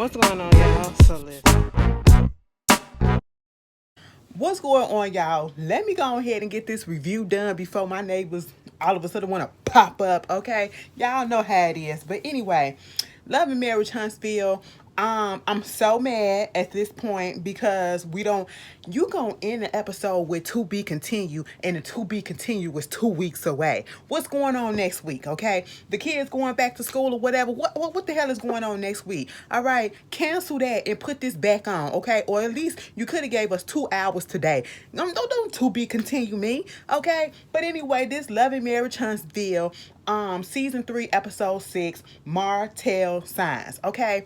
What's going on, y'all? So listen. What's going on, y'all? Let me go ahead and get this review done before my neighbors all of a sudden want to pop up, okay? Y'all know how it is. But anyway, Love and Marriage Huntsville. I'm so mad at this point because we don't. You gonna end the episode with to be continued, and the to be continued was 2 weeks away. What's going on next week? Okay, the kids going back to school or whatever. What the hell is going on next week? All right, cancel that and put this back on, okay? Or at least you could have gave us 2 hours today. Don't to be continue me, okay? But anyway, this Love and Marriage Huntsville, season 3, episode 6, Martell Signs, okay?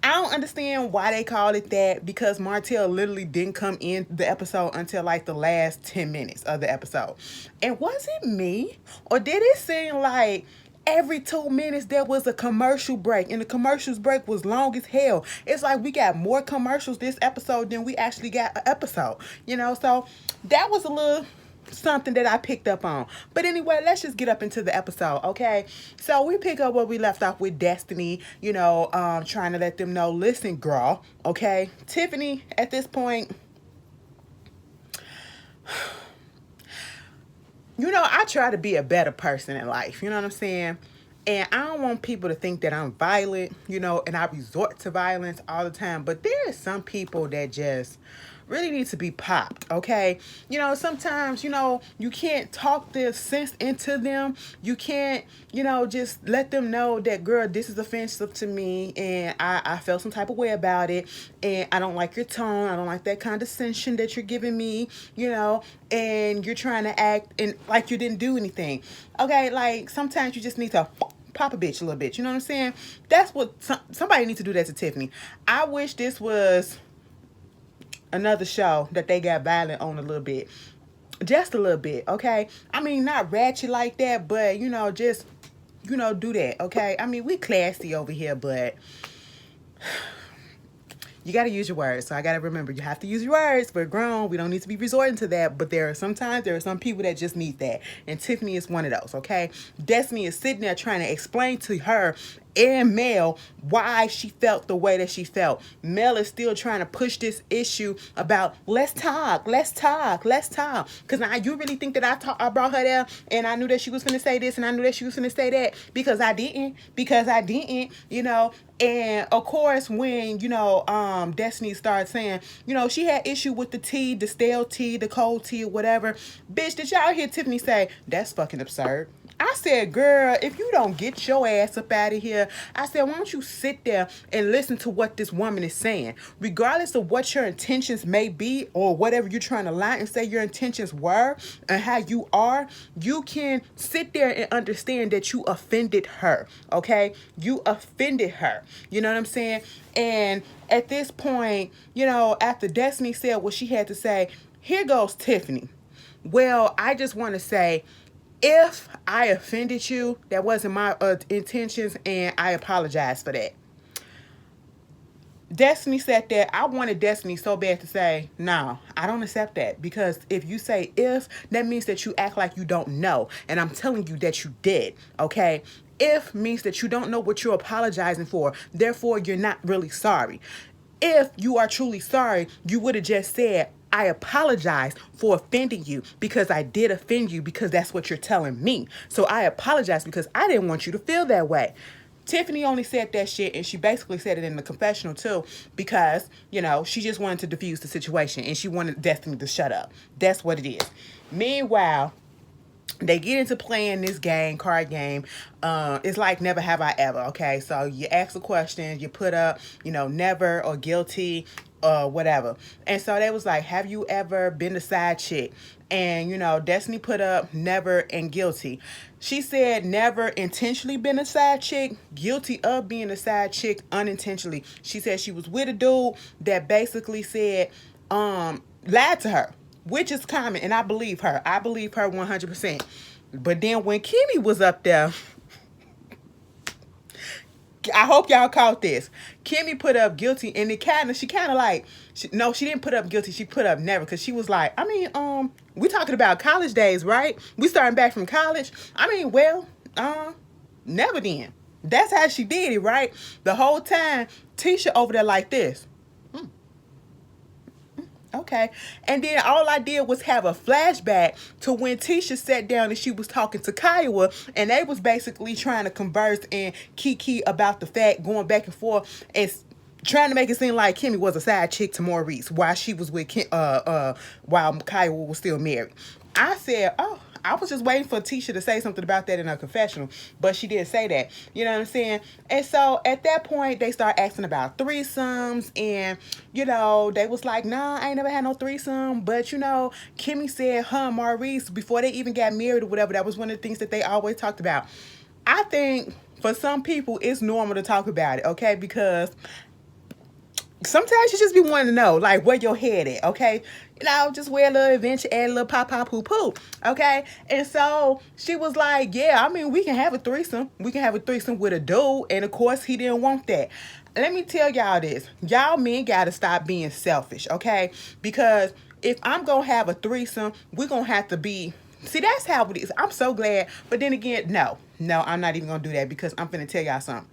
I don't understand why they called it that because Martell literally didn't come in the episode until like the last 10 minutes of the episode. And was it me? Or did it seem like every 2 minutes there was a commercial break and the commercials break was long as hell? It's like we got more commercials this episode than we actually got an episode, so that was a little something that I picked up on. But anyway, let's just get up into the episode, okay? So we pick up where we left off with Destiny, trying to let them know, listen, girl, okay? Tiffany, at this point, I try to be a better person in life, you know what I'm saying? And I don't want people to think that I'm violent, and I resort to violence all the time. But there are some people that just really need to be popped, okay? Sometimes, you can't talk this sense into them. You can't, just let them know that, girl, this is offensive to me and I felt some type of way about it. And I don't like your tone. I don't like that condescension that you're giving me, and you're trying to act and like you didn't do anything. Okay, like sometimes you just need to pop a bitch a little bit. You know what I'm saying? That's what somebody needs to do that to Tiffany. I wish this was another show that they got violent on a little bit. Just a little bit, okay? I mean, not ratchet like that, but, just, do that, okay? I mean, we classy over here, but you got to use your words. So I got to remember, you have to use your words. We're grown. We don't need to be resorting to that. But there are some people that just need that. And Tiffany is one of those, okay? Destiny is sitting there trying to explain to her and Mel why she felt the way that she felt. Mel is still trying to push this issue about let's talk. Because now you really think that I brought her there and I knew that she was going to say this and I knew that she was going to say that because I didn't, And of course, when, Destiny started saying, she had issue with the tea, the stale tea, the cold tea, or whatever. Bitch, did y'all hear Tiffany say, that's fucking absurd? I said, girl, if you don't get your ass up out of here, I said, why don't you sit there and listen to what this woman is saying? Regardless of what your intentions may be or whatever you're trying to lie and say your intentions were and how you are, you can sit there and understand that you offended her, okay? You offended her. You know what I'm saying? And at this point, after Destiny said what she had to say, here goes Tiffany. Well, I just want to say, if I offended you, that wasn't my intentions, and I apologize for that. Destiny said that. I wanted Destiny so bad to say, no, I don't accept that. Because if you say if, that means that you act like you don't know. And I'm telling you that you did, okay? If means that you don't know what you're apologizing for. Therefore, you're not really sorry. If you are truly sorry, you would have just said, I apologize for offending you because I did offend you because that's what you're telling me. So I apologize because I didn't want you to feel that way. Tiffany only said that shit, and she basically said it in the confessional too because, she just wanted to diffuse the situation and she wanted Destiny to shut up. That's what it is. Meanwhile, they get into playing this card game. It's like never have I ever, okay? So you ask a question, you put up, never or guilty or whatever. And so they was like, have you ever been a side chick? And, Destiny put up never and guilty. She said never intentionally been a side chick, guilty of being a side chick unintentionally. She said she was with a dude that basically said, lied to her, which is common, and I believe her. I believe her 100%. But then when Kimmy was up there, I hope y'all caught this. Kimmy put up guilty, and she didn't put up guilty. She put up never, because she was like, we talking about college days, right? We starting back from college. Never then. That's how she did it, right? The whole time, Tisha over there like this. Okay. And then all I did was have a flashback to when Tisha sat down and she was talking to Kiowa, and they was basically trying to converse and kiki about the fact, going back and forth, and trying to make it seem like Kimmy was a side chick to Maurice while she was with while Kiowa was still married. I said, oh, I was just waiting for Tisha to say something about that in her confessional, but she didn't say that. You know what I'm saying? And so at that point, they start asking about threesomes, and they was like, nah, I ain't never had no threesome. But Kimmy said, Maurice, before they even got married or whatever, that was one of the things that they always talked about. I think for some people, it's normal to talk about it, okay? Because sometimes you just be wanting to know, like, where your head at, okay? Just wear a little adventure, add a little poo-poo, okay? And so she was like, yeah, I mean, we can have a threesome. We can have a threesome with a dude. And, of course, he didn't want that. Let me tell y'all this. Y'all men got to stop being selfish, okay? Because if I'm going to have a threesome, we're going to have to be... See, that's how it is. I'm so glad. But then again, no, I'm not even going to do that, because I'm finna tell y'all something.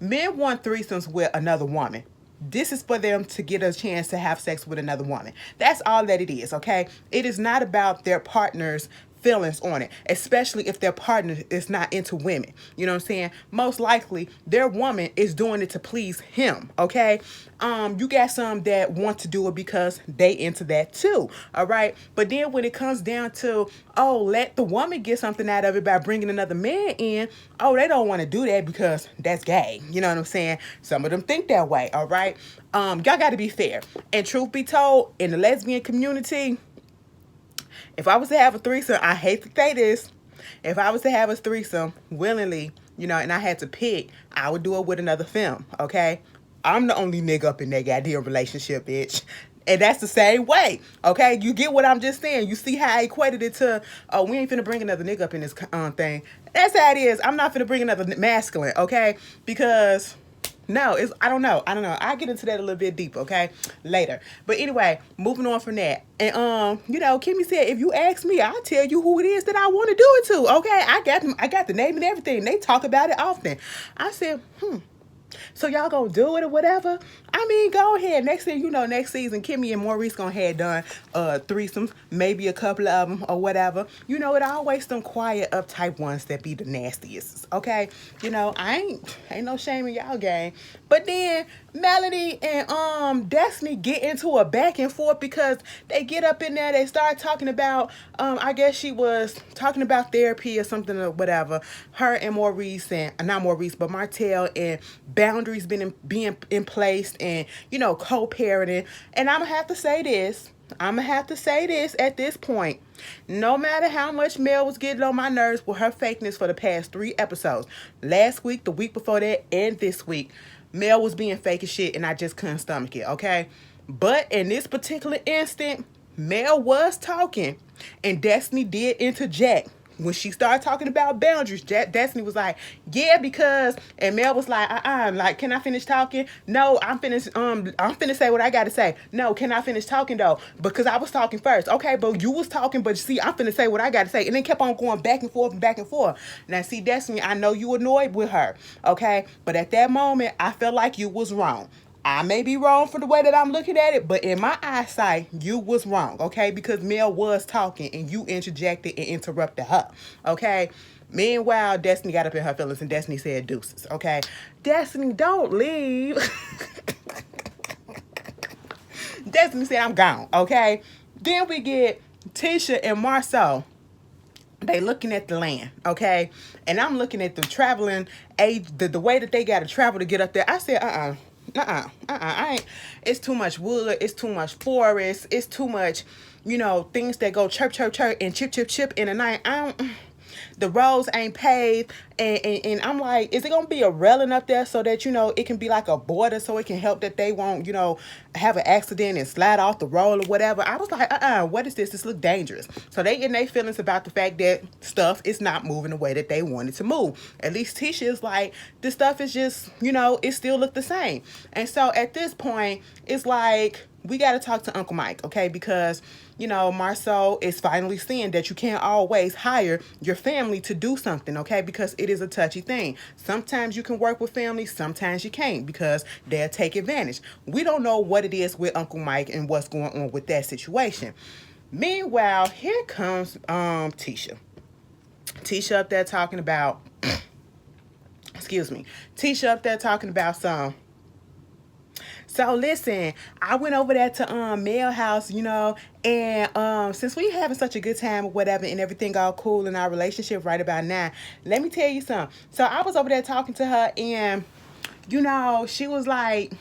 Men want threesomes with another woman. This is for them to get a chance to have sex with another woman. That's all that it is, okay? It is not about their partner's feelings on it, especially if their partner is not into women. You know what I'm saying? Most likely, their woman is doing it to please him, okay? You got some that want to do it because they into that too, all right? But then when it comes down to, let the woman get something out of it by bringing another man in, they don't want to do that because that's gay. You know what I'm saying? Some of them think that way, all right? Y'all got to be fair. And truth be told, in the lesbian community, if I was to have a threesome, I hate to say this, if I was to have a threesome willingly, and I had to pick, I would do it with another femme, okay? I'm the only nigga up in that goddamn relationship, bitch. And that's the same way, okay? You get what I'm just saying? You see how I equated it to, we ain't finna bring another nigga up in this thing. That's how it is. I'm not finna bring another masculine, okay? Because... no, I don't know. I'll get into that a little bit deeper, okay? Later. But anyway, moving on from that. And, Kimmy said, if you ask me, I'll tell you who it is that I want to do it to, okay? I got the name and everything. They talk about it often. I said, so y'all gonna do it or whatever? I mean, go ahead. Next thing you know, next season, Kimmy and Maurice gonna have done threesomes, maybe a couple of them or whatever. It always some quiet, uptight ones that be the nastiest, okay? I ain't no shame in y'all game. But then Melody and Destiny get into a back and forth because they get up in there, they start talking about, I guess she was talking about therapy or something or whatever. Her and Maurice, and not Maurice, but Martell, and boundaries being in place, and co-parenting. And I'm gonna have to say this at this point. No matter how much Mel was getting on my nerves with her fakeness for the past 3 episodes, last week, the week before that, and this week, Mel was being fake as shit, and I just couldn't stomach it, okay? But in this particular instant, Mel was talking, and Destiny did interject. When she started talking about boundaries, Destiny was like, yeah, because, and Mel was like, like, can I finish talking? No, I'm finna say what I gotta say. No, can I finish talking though? Because I was talking first. Okay, but you was talking, but see, I'm finna say what I gotta say. And then kept on going back and forth and back and forth. Now, see, Destiny, I know you annoyed with her, okay? But at that moment, I felt like you was wrong. I may be wrong for the way that I'm looking at it, but in my eyesight, you was wrong, okay? Because Mel was talking and you interjected and interrupted her, okay? Meanwhile, Destiny got up in her feelings and Destiny said deuces, okay? Destiny, don't leave. Destiny said, I'm gone, okay? Then we get Tisha and Marceau. They looking at the land, okay? And I'm looking at the traveling age, the way that they got to travel to get up there. I said, I ain't. It's too much wood. It's too much forest. It's too much, things that go chirp, chirp, chirp, and chip, chip, chip in the night. The roads ain't paved, and I'm like, is it gonna be a railing up there so that it can be like a border so it can help that they won't have an accident and slide off the road or whatever? I was like, what is this? This look dangerous. So they in their feelings about the fact that stuff is not moving the way that they wanted to move. At least Tisha is like, this stuff is just it still look the same. And so at this point, it's like, we got to talk to Uncle Mike, okay? Because, you know, Marceau is finally seeing that you can't always hire your family to do something, okay? Because it is a touchy thing. Sometimes you can work with family, sometimes you can't because they'll take advantage. We don't know what it is with Uncle Mike and what's going on with that situation. Meanwhile, here comes Tisha. Tisha up there talking about, excuse me, Tisha up there talking about some. So listen, I went over there to Mel House, you know, and since we having such a good time or whatever and everything all cool in our relationship right about now, let me tell you something. So I was over there talking to her and, you know, she was like,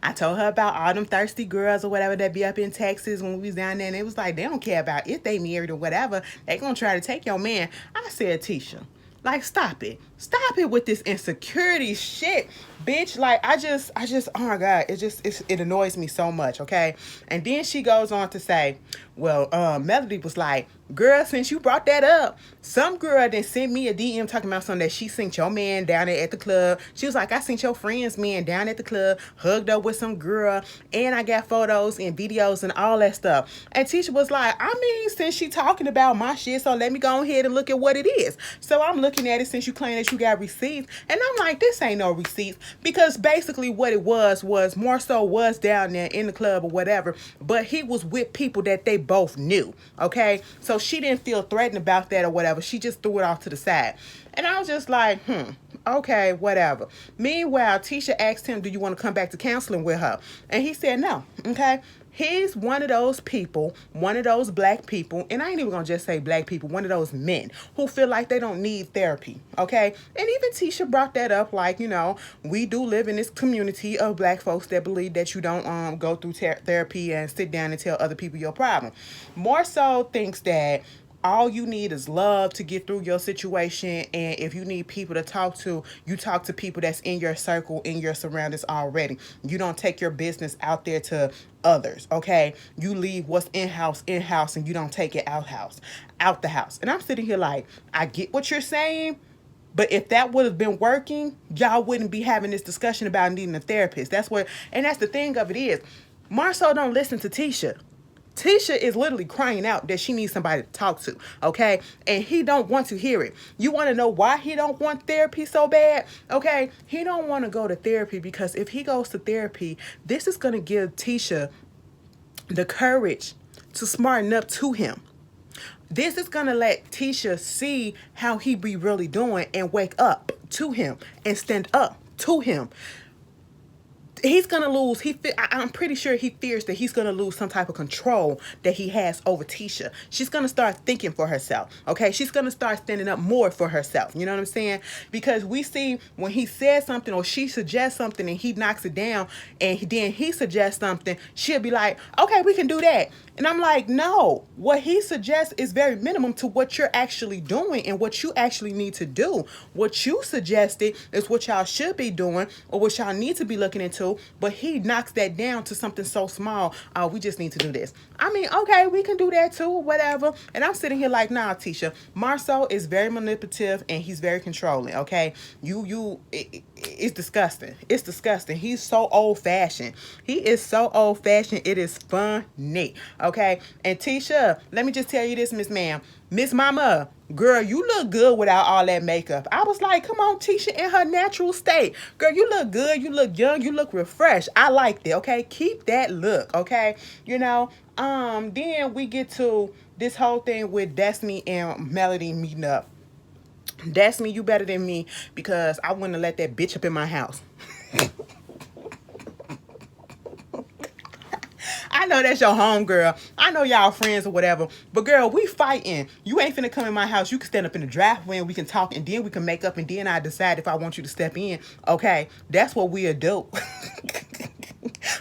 I told her about all them thirsty girls or whatever that be up in Texas when we was down there, and it was like they don't care about if they married or whatever. They gonna try to take your man. I said, Tisha, like, stop it. Stop it with this insecurity shit, bitch. Like, I just, oh my God, it annoys me so much, okay? And then she goes on to say, well, Melody was like, girl, since you brought that up, some girl then sent me a DM talking about something that she seen your man down there at the club. She was like, I seen your friend's man down at the club, hugged up with some girl, and I got photos and videos and all that stuff. And Tisha was like, I mean, since she talking about my shit, so let me go ahead and look at what it is. So I'm looking at it since you claim that you got receipts, and I'm like, this ain't no receipts, because basically what it was Marceau was down there in the club or whatever, but he was with people that they both knew, okay? So she didn't feel threatened about that or whatever. She just threw it off to the side. And I was just like, okay, whatever. Meanwhile, Tisha asked him, do you want to come back to counseling with her? And he said no, okay? He's one of those people, one of those black people, and I ain't even gonna just say black people, one of those men who feel like they don't need therapy, okay? And even Tisha brought that up, like, you know, we do live in this community of black folks that believe that you don't go through therapy and sit down and tell other people your problem. Marceau thinks that all you need is love to get through your situation, and if you need people to talk to, you talk to people that's in your circle, in your surroundings already. You don't take your business out there to others, okay? You leave what's in-house, and you don't take it out the house. And I'm sitting here like, I get what you're saying, but if that would have been working, y'all wouldn't be having this discussion about needing a therapist. That's the thing of it is, Marceau don't listen to Tisha. Tisha is literally crying out that she needs somebody to talk to, okay? And he don't want to hear it. You want to know why he don't want therapy so bad? Okay, he don't want to go to therapy because if he goes to therapy, this is going to give Tisha the courage to smarten up to him. This is going to let Tisha see how he be really doing and wake up to him and stand up to him. He's going to lose. I'm pretty sure he fears that he's going to lose some type of control that he has over Tisha. She's going to start thinking for herself, okay? She's going to start standing up more for herself. You know what I'm saying? Because we see when he says something or she suggests something and he knocks it down and then he suggests something, she'll be like, okay, we can do that. And I'm like, no, what he suggests is very minimum to what you're actually doing and what you actually need to do. What you suggested is what y'all should be doing or what y'all need to be looking into, but he knocks that down to something so small. Oh, we just need to do this. I mean, okay, we can do that too, whatever. And I'm sitting here like, nah, Tisha, Marceau is very manipulative and he's very controlling, okay? It's disgusting. It's disgusting. He's so old-fashioned. He is so old-fashioned. It is funny, okay? And Tisha, let me just tell you this, Miss Mama, girl, you look good without all that makeup. I was like, come on, Tisha, in her natural state. Girl, you look good. You look young. You look refreshed. I liked it, okay? Keep that look, okay? You know, then we get to this whole thing with Destiny and Melody meeting up. Destiny, you better than me because I wouldn't have let that bitch up in my house. I know that's your home, girl. I know y'all friends or whatever. But, girl, we fighting. You ain't finna come in my house. You can stand up in the driveway and we can talk and then we can make up and then I decide if I want you to step in. Okay? That's what we'll do.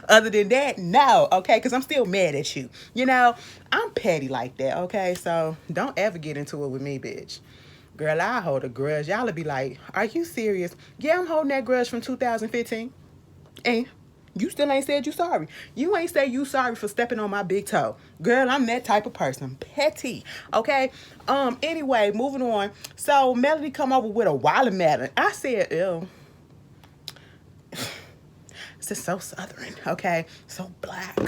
Other than that, no. Okay? Because I'm still mad at you. You know, I'm petty like that. Okay? So, don't ever get into it with me, bitch. Girl, I hold a grudge. Y'all will be like, are you serious? Yeah, I'm holding that grudge from 2015. And you still ain't said you sorry. You ain't say you sorry for stepping on my big toe. Girl, I'm that type of person. Petty. Okay? Anyway, moving on. So, Melody come over with a watermelon. I said, ew. This is so southern, okay? So black.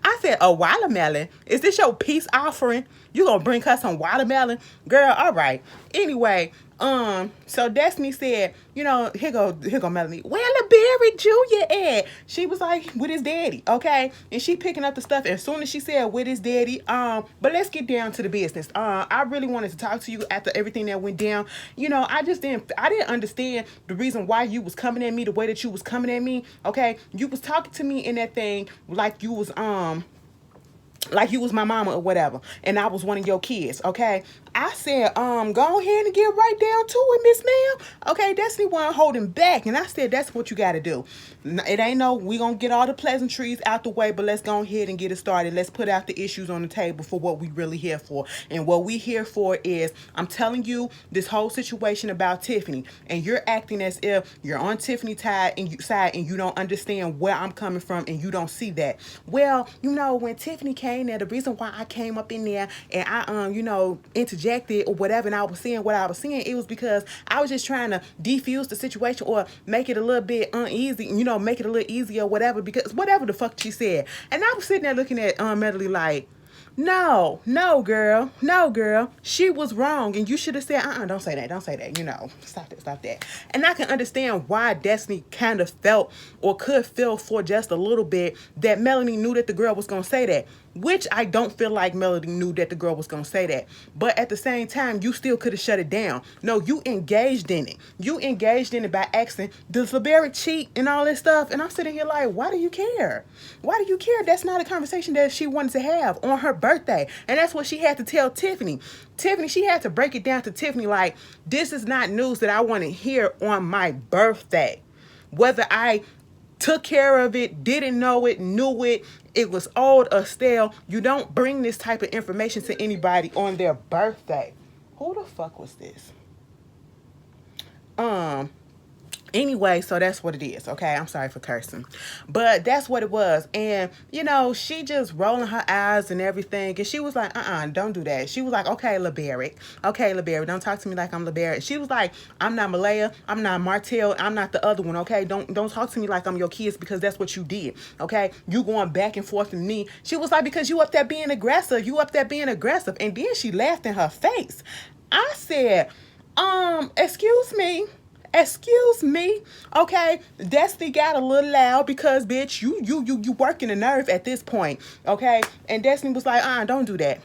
I said, a watermelon? Is this your peace offering? You gonna bring her some watermelon? Girl, all right. Anyway, so Destiny said, here go Melanie. Where LeBerry Jr. at? She was like, with his daddy, okay? And she picking up the stuff. As soon as she said with his daddy, but let's get down to the business. I really wanted to talk to you after everything that went down. I didn't understand the reason why you was coming at me the way that you was coming at me, okay? You was talking to me in that thing like you was my mama or whatever, and I was one of your kids, okay? I said, go ahead and get right down to it, Miss Ma'am. Okay, Destiny wasn't holding back, and I said, that's what you got to do. It ain't we gonna get all the pleasantries out the way, but let's go ahead and get it started. Let's put out the issues on the table for what we really here for. And what we here for is, I'm telling you this whole situation about Tiffany, and you're acting as if you're on Tiffany's side and you don't understand where I'm coming from, and you don't see that. Well, when Tiffany came there, the reason why I came up in there and I, interjected or whatever, and I was saying what I was saying, it was because I was just trying to defuse the situation or make it a little bit uneasy, make it a little easier or whatever, because whatever the fuck she said. And I was sitting there looking at Medley like, no, girl, she was wrong, and you should have said, don't say that, stop that. And I can understand why Destiny kind of felt or could feel for just a little bit that Melanie knew that the girl was going to say that, which I don't feel like Melody knew that the girl was going to say that. But at the same time, you still could have shut it down. No, you engaged in it. You engaged in it by asking, does LeBerry cheat and all this stuff? And I'm sitting here like, why do you care? Why do you care? That's not a conversation that she wanted to have on her birthday. And that's what she had to tell Tiffany. She had to break it down to Tiffany like, this is not news that I want to hear on my birthday. Whether I took care of it, didn't know it, knew it, it was old or stale, you don't bring this type of information to anybody on their birthday. Who the fuck was this? Anyway, so that's what it is, okay? I'm sorry for cursing. But that's what it was. And, she just rolling her eyes and everything. And she was like, don't do that. She was like, okay, LeBerry, don't talk to me like I'm LeBerry. She was like, I'm not Malaya. I'm not Martell. I'm not the other one, okay? Don't talk to me like I'm your kids, because that's what you did, okay? You going back and forth with me. She was like, because you up there being aggressive. And then she laughed in her face. I said, excuse me, okay? Destiny got a little loud because, bitch, you working the nerve at this point, okay? And Destiny was like, don't do that.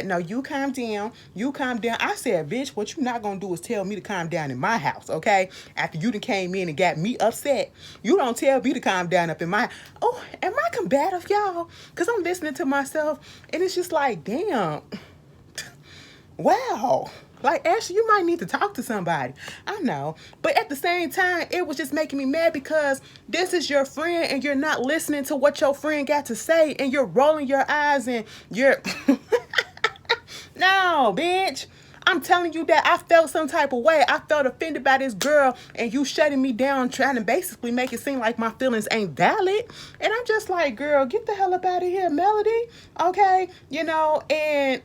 No, you calm down. I said, bitch, what you not gonna do is tell me to calm down in my house, okay? After you done came in and got me upset, you don't tell me to calm down up in my... Oh, am I combative, y'all? Because I'm listening to myself, and it's just like, damn. Wow. Like, Ashley, you might need to talk to somebody. I know. But at the same time, it was just making me mad because this is your friend and you're not listening to what your friend got to say, and you're rolling your eyes and you're... No, bitch. I'm telling you that I felt some type of way. I felt offended by this girl, and you shutting me down, trying to basically make it seem like my feelings ain't valid. And I'm just like, girl, get the hell up out of here, Melody. Okay? And...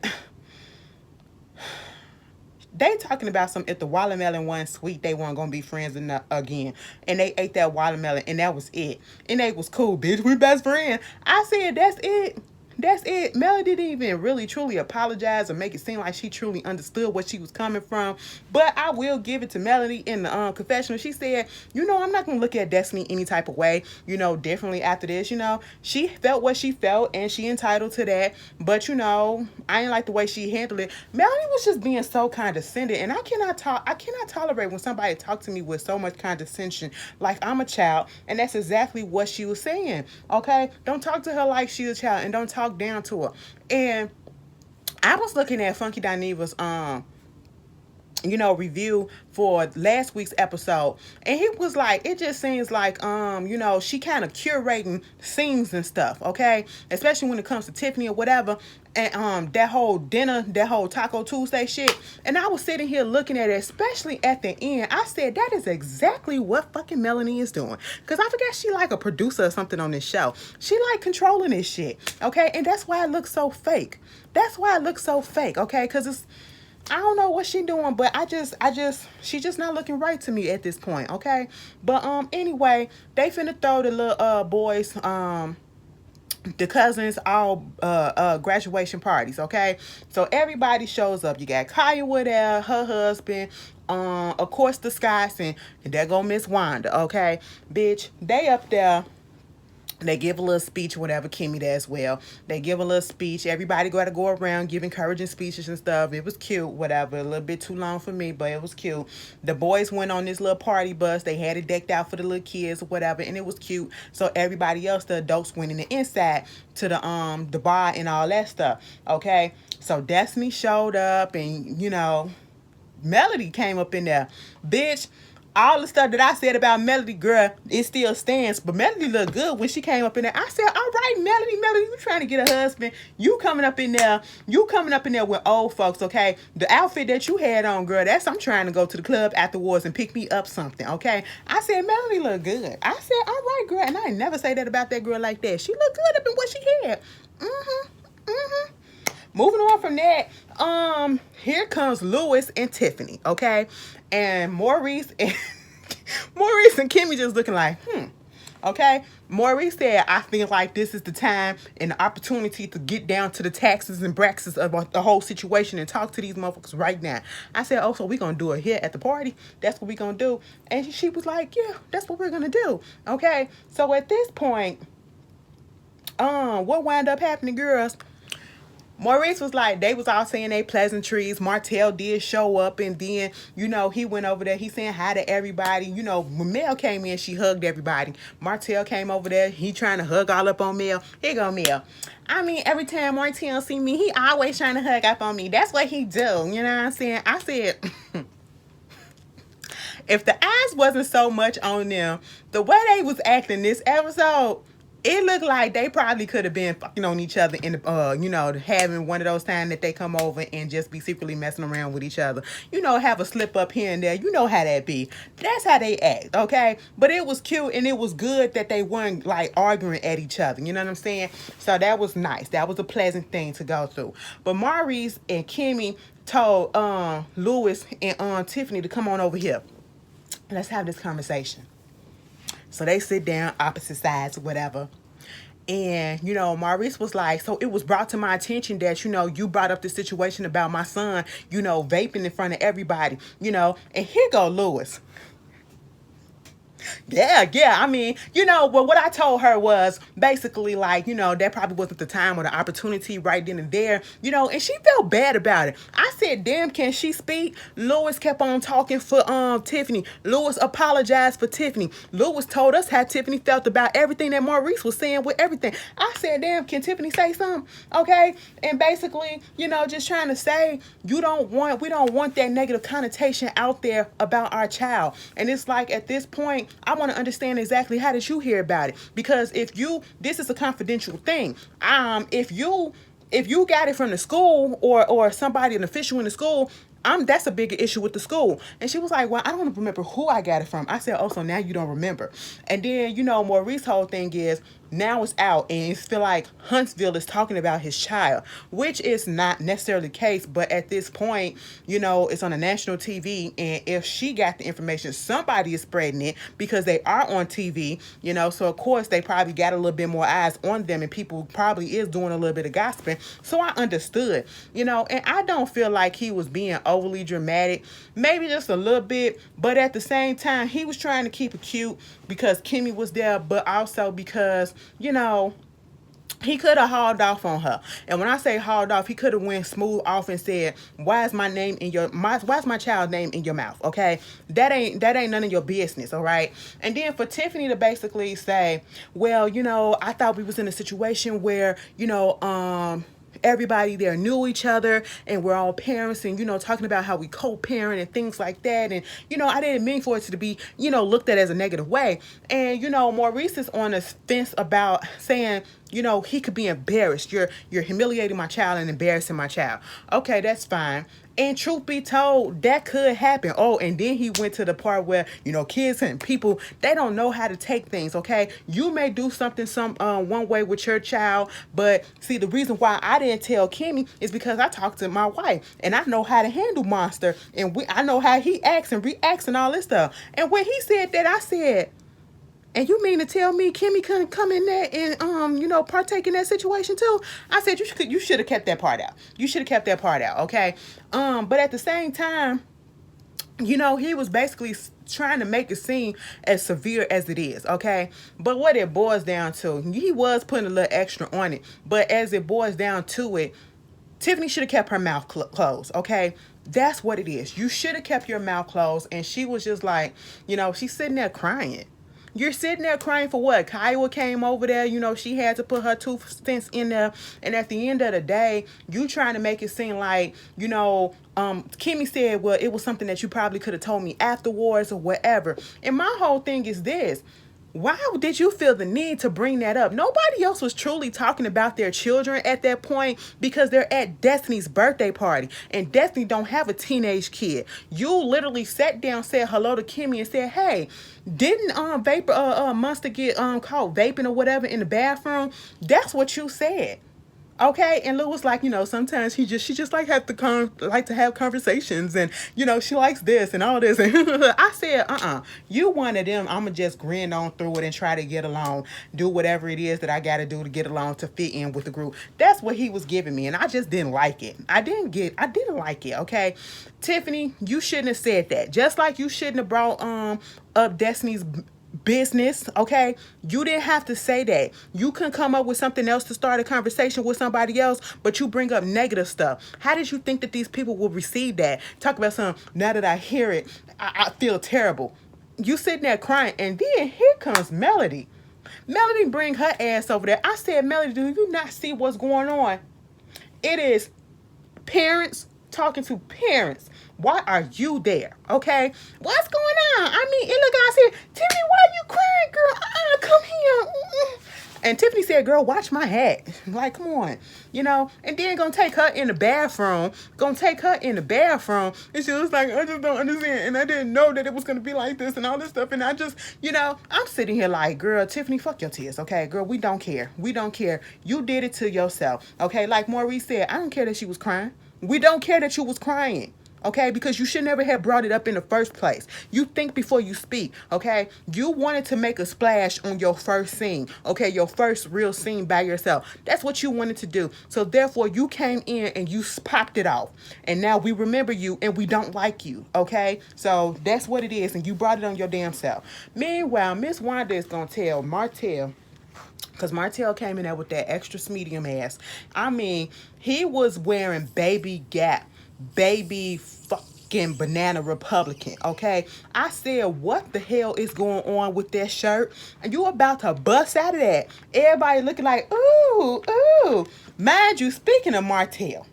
They talking about if the watermelon wasn't sweet, they weren't going to be friends again. And they ate that watermelon, and that was it. And they was cool, bitch. We best friends. I said, that's it. Melody didn't even really truly apologize or make it seem like she truly understood what she was coming from. But I will give it to Melody in the confessional. She said, I'm not going to look at Destiny any type of way, differently after this. She felt what she felt, and she entitled to that. But, I ain't like the way she handled it. Melody was just being so condescending, and I cannot tolerate when somebody talks to me with so much condescension like I'm a child. And that's exactly what she was saying, okay? Don't talk to her like she's a child, and don't talk down to her. And I was looking at Funky Dineva's review for last week's episode, and he was like, it just seems like she kind of curating scenes and stuff, okay, especially when it comes to Tiffany or whatever, and that whole dinner, that whole Taco Tuesday shit. And I was sitting here looking at it, especially at the end. I said, that is exactly what fucking Melanie is doing, because I forgot she like a producer or something on this show. She like controlling this shit, okay? And that's why it looks so fake. Okay? Because it's I don't know what she doing, but she just not looking right to me at this point, okay? But anyway, they finna throw the little boys the cousins all graduation parties, okay? So everybody shows up. You got Kaya with her husband, of course the Scots, and there go Miss Wanda, okay? Bitch, they up there. They give a little speech, whatever. Kimmy there as well. They give a little speech. Everybody got to go around give encouraging speeches and stuff. It was cute, whatever. A little bit too long for me, but it was cute. The boys went on this little party bus. They had it decked out for the little kids or whatever, and it was cute. So everybody else, the adults, went in the inside to the bar and all that stuff. Okay, so Destiny showed up, and Melody came up in there, bitch. All the stuff that I said about Melody, girl, it still stands. But Melody looked good when she came up in there. I said, all right, Melody, you trying to get a husband. You coming up in there with old folks, okay? The outfit that you had on, girl, I'm trying to go to the club afterwards and pick me up something, okay? I said, Melody looked good. I said, all right, girl. And I ain't never say that about that girl like that. She looked good up in what she had. Moving on from that, here comes Lewis and Tiffany, okay? And Maurice and Kimmy just looking like, okay? Maurice said, I feel like this is the time and the opportunity to get down to the taxes and braxes of the whole situation and talk to these motherfuckers right now. I said, oh, so we gonna do it here at the party? That's what we gonna do? And she was like, yeah, that's what we're gonna do, okay? So at this point, what wound up happening, girls? Maurice was like, they was all saying they pleasantries. Martell did show up, and then, he went over there. He saying hi to everybody. When Mel came in, she hugged everybody. Martell came over there. He trying to hug all up on Mel. Here go Mel. I mean, every time Martell see me, he always trying to hug up on me. That's what he do. You know what I'm saying? I said, if the eyes wasn't so much on them, the way they was acting this episode, it looked like they probably could have been fucking on each other in the, having one of those times that they come over and just be secretly messing around with each other. Have a slip up here and there. You know how that be. That's how they act, okay? But it was cute and it was good that they weren't like arguing at each other. You know what I'm saying? So that was nice. That was a pleasant thing to go through. But Maurice and Kimmy told Lewis and Tiffany to come on over here. Let's have this conversation. So they sit down, opposite sides, whatever. And, Maurice was like, so it was brought to my attention that, you brought up the situation about my son, vaping in front of everybody, and here go Lewis. Yeah. I mean, but what I told her was basically like, that probably wasn't the time or the opportunity right then and there, and she felt bad about it. I said, damn, can she speak? Lewis kept on talking for Tiffany. Lewis apologized for Tiffany. Lewis told us how Tiffany felt about everything that Maurice was saying with everything. I said, damn, can Tiffany say something? Okay. And basically, just trying to say we don't want that negative connotation out there about our child. And it's like at this point, I want to understand exactly how did you hear about it? Because this is a confidential thing. If you got it from the school or somebody, an official in the school, that's a bigger issue with the school. And she was like, well, I don't remember who I got it from. I said, oh, so now you don't remember. And then, Maurice's whole thing is, now it's out and it's feel like Huntsville is talking about his child, which is not necessarily the case. But at this point, it's on a national TV. And if she got the information, somebody is spreading it because they are on TV, so of course they probably got a little bit more eyes on them and people probably is doing a little bit of gossiping. So I understood, and I don't feel like he was being overly dramatic, maybe just a little bit, but at the same time, he was trying to keep it cute because Kimmy was there, but also because, he could have hauled off on her. And when I say hauled off, he could have went smooth off and said, why is my child's name in your mouth? Okay. That ain't none of your business. All right. And then for Tiffany to basically say, well, I thought we was in a situation where, everybody there knew each other and we're all parents and, talking about how we co-parent and things like that. And, I didn't mean for it to be, looked at as a negative way. And, Maurice is on a fence about saying, he could be embarrassed. You're humiliating my child and embarrassing my child. Okay, that's fine. And truth be told, that could happen. Oh, and then he went to the part where, kids and people, they don't know how to take things, okay? You may do something one way with your child, but see, the reason why I didn't tell Kimmy is because I talked to my wife and I know how to handle Monster, and I know how he acts and reacts and all this stuff. And when he said that, I said, and you mean to tell me Kimmy couldn't come in there and partake in that situation too? I said you should have kept that part out. You should have kept that part out, okay? But at the same time, he was basically trying to make it seem as severe as it is, okay? But what it boils down to, he was putting a little extra on it. But as it boils down to it, Tiffany should have kept her mouth closed, okay? That's what it is. You should have kept your mouth closed. And she was just like, she's sitting there crying. You're sitting there crying for what? Kiowa came over there, she had to put her 2 cents in there. And at the end of the day, you trying to make it seem like, Kimmy said, well, it was something that you probably could have told me afterwards or whatever. And my whole thing is this. Why did you feel the need to bring that up? Nobody else was truly talking about their children at that point because they're at Destiny's birthday party. And Destiny don't have a teenage kid. You literally sat down, said hello to Kimmy and said, hey, didn't Monster get caught vaping or whatever in the bathroom? That's what you said. Okay, and Lou was like, sometimes she just like to have conversations, and she likes this and all this. And I said, you one of them. I'ma just grin on through it and try to get along, do whatever it is that I got to do to get along to fit in with the group. That's what he was giving me, and I just didn't like it. I didn't like it. Okay, Tiffany, you shouldn't have said that. Just like you shouldn't have brought up Destiny's business, okay? You didn't have to say that. You can come up with something else to start a conversation with somebody else, but you bring up negative stuff. How did you think that these people will receive that? Talk about something, now that I hear it, I feel terrible. You sitting there crying, and then here comes Melody. Melody bring her ass over there. I said, Melody, do you not see what's going on? It is parents talking to parents. Why are you there? Okay? What's going on? I mean, look, I said, Tiffany, why are you crying, girl? Come here. And Tiffany said, girl, watch my hat. Like, come on. And then gonna take her in the bathroom. And she was like, I just don't understand. And I didn't know that it was gonna be like this and all this stuff. And I just, I'm sitting here like, girl, Tiffany, fuck your tears, okay? Girl, we don't care. We don't care. You did it to yourself, okay? Like Maurice said, I don't care that she was crying. We don't care that you was crying. Okay, because you should never have brought it up in the first place. You think before you speak, okay? You wanted to make a splash on your first scene, okay? Your first real scene by yourself. That's what you wanted to do. So therefore, you came in and you popped it off. And now we remember you and we don't like you, okay? So that's what it is, and you brought it on your damn self. Meanwhile, Miss Wanda is going to tell Martell, because Martell came in there with that extra medium ass. I mean, he was wearing baby Gap, baby fucking Banana Republican, okay? I said, what the hell is going on with that shirt? And you about to bust out of that. Everybody looking like, ooh, ooh. Mind you, speaking of Martell,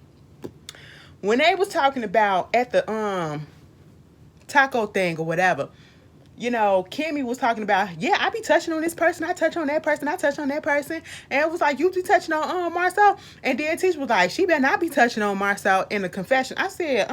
when they was talking about at the taco thing or whatever, Kimmy was talking about, yeah, I be touching on this person, I touch on that person, I touch on that person. And it was like, you be touching on Marcel? And then Tisha was like, she better not be touching on Marcel in the confession. I said,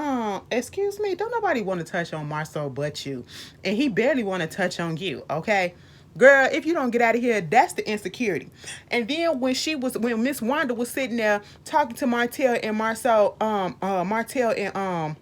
excuse me, don't nobody want to touch on Marcel but you. And he barely want to touch on you, okay? Girl, if you don't get out of here, that's the insecurity. And then when Miss Wanda was sitting there talking to Martell and Marcel and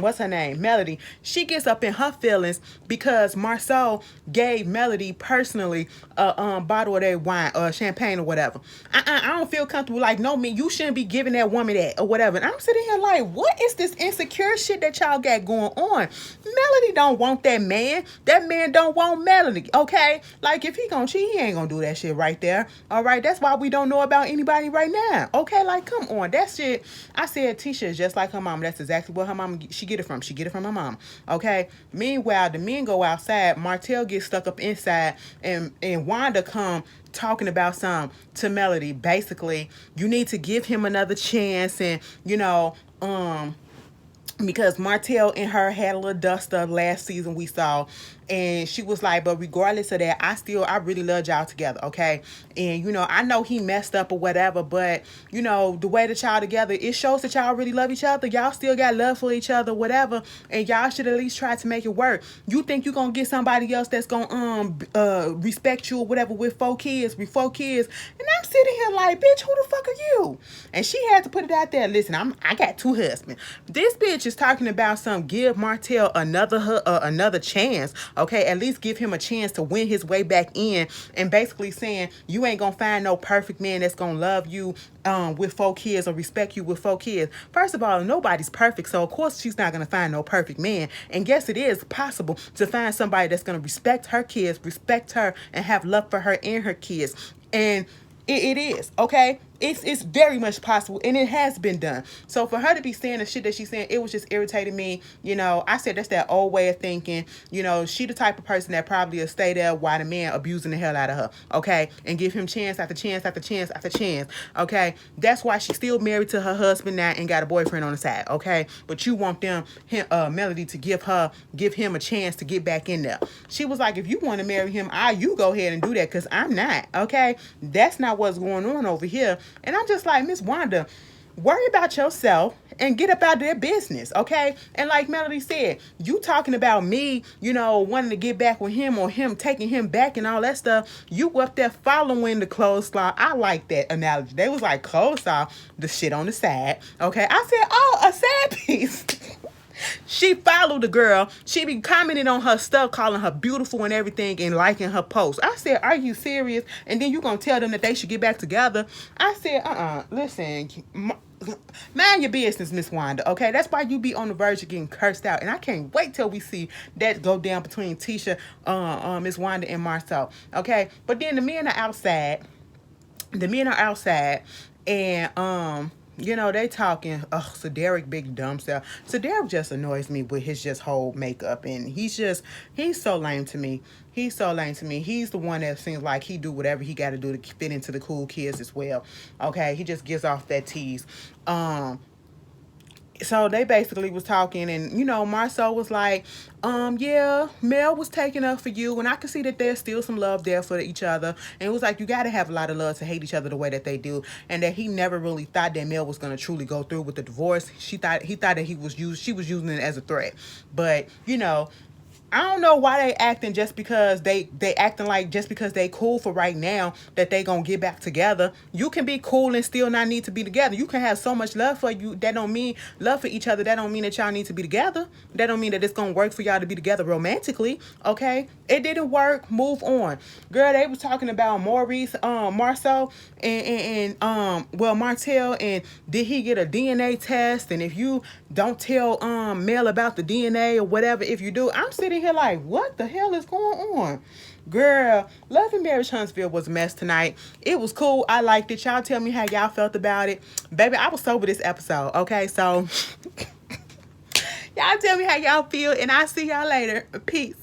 what's her name? Melody. She gets up in her feelings because Marcel gave Melody personally a bottle of that wine or champagne or whatever. I don't feel comfortable. Like, no, man, you shouldn't be giving that woman that or whatever. And I'm sitting here like, what is this insecure shit that y'all got going on? Melody don't want that man. That man don't want Melody, okay? Like, if he gonna cheat, he ain't gonna do that shit right there. All right, that's why we don't know about anybody right now. Okay, like, come on. That shit, I said Tisha is just like her mom. That's exactly what her mom, she get it from. She get it from her mom. Okay. Meanwhile, the men go outside. Martell gets stuck up inside, and Wanda come talking about something to Melody. Basically, you need to give him another chance, and because Martell and her had a little dust up last season we saw, and she was like, but regardless of that, I really love y'all together, okay? And I know he messed up or whatever, but the way that y'all together, it shows that y'all really love each other. Y'all still got love for each other, whatever, and y'all should at least try to make it work. You think you gonna get somebody else that's gonna respect you or whatever with 4 kids, and I'm sitting here like, bitch, who the fuck are you? And she had to put it out there. Listen, I got 2 husbands. This bitch is talking about give Martell another chance. Okay, at least give him a chance to win his way back in, and basically saying you ain't gonna find no perfect man that's gonna love you with 4 kids or respect you with 4 kids. First of all, nobody's perfect, so of course she's not gonna find no perfect man. And yes, it is possible to find somebody that's gonna respect her kids, respect her, and have love for her and her kids. And it is, okay? It's very much possible, and it has been done. So for her to be saying the shit that she's saying, it was just irritating me. I said that's that old way of thinking. She the type of person that probably will stay there while the man abusing the hell out of her, okay? And give him chance after chance after chance after chance, okay? That's why she's still married to her husband now and got a boyfriend on the side, okay? But you want Melody to give him a chance to get back in there. She was like, if you want to marry him, you go ahead and do that, because I'm not, okay? That's not what's going on over here. And I'm just like, Miss Wanda, worry about yourself and get up out of their business, okay? And like Melody said, you talking about me, wanting to get back with him or him taking him back and all that stuff. You up there following the coleslaw. I like that analogy. They was like coleslaw, the shit on the side, okay? I said, oh, a side piece. She followed the girl. She be commenting on her stuff, calling her beautiful and everything, and liking her posts. I said, are you serious? And then you gonna tell them that they should get back together? I said, listen, mind your business, Miss Wanda, okay? That's why you be on the verge of getting cursed out. And I can't wait till we see that go down between Tisha, Miss Wanda, and Marcel, okay? But then the men are outside. And they talking. Oh, so Derek big dumb self. So Derek just annoys me with his just whole makeup, and he's so lame to me. He's so lame to me. He's the one that seems like he do whatever he got to do to fit into the cool kids as well. Okay, he just gives off that tease. So they basically was talking, and Marcel was like, yeah, Mel was taking up for you, and I can see that there's still some love there for each other. And it was like, you got to have a lot of love to hate each other the way that they do, and that he never really thought that Mel was going to truly go through with the divorce. He thought that she was using it as a threat. But I don't know why they acting just because they acting like just because they cool for right now that they gonna get back together. You can be cool and still not need to be together. You can have so much love for you. That don't mean love for each other. That don't mean that y'all need to be together. That don't mean that it's gonna work for y'all to be together romantically. Okay, it didn't work. Move on, girl. They was talking about Maurice, Marceau, and Martell, and did he get a DNA test? And if you don't tell Mel about the DNA or whatever, if you do, I'm sitting here like, what the hell is going on? Girl, Love and Marriage Huntsville was a mess tonight. It was cool. I liked it. Y'all tell me how y'all felt about it. Baby, I was sober this episode. Okay, so y'all tell me how y'all feel, and I'll see y'all later. Peace.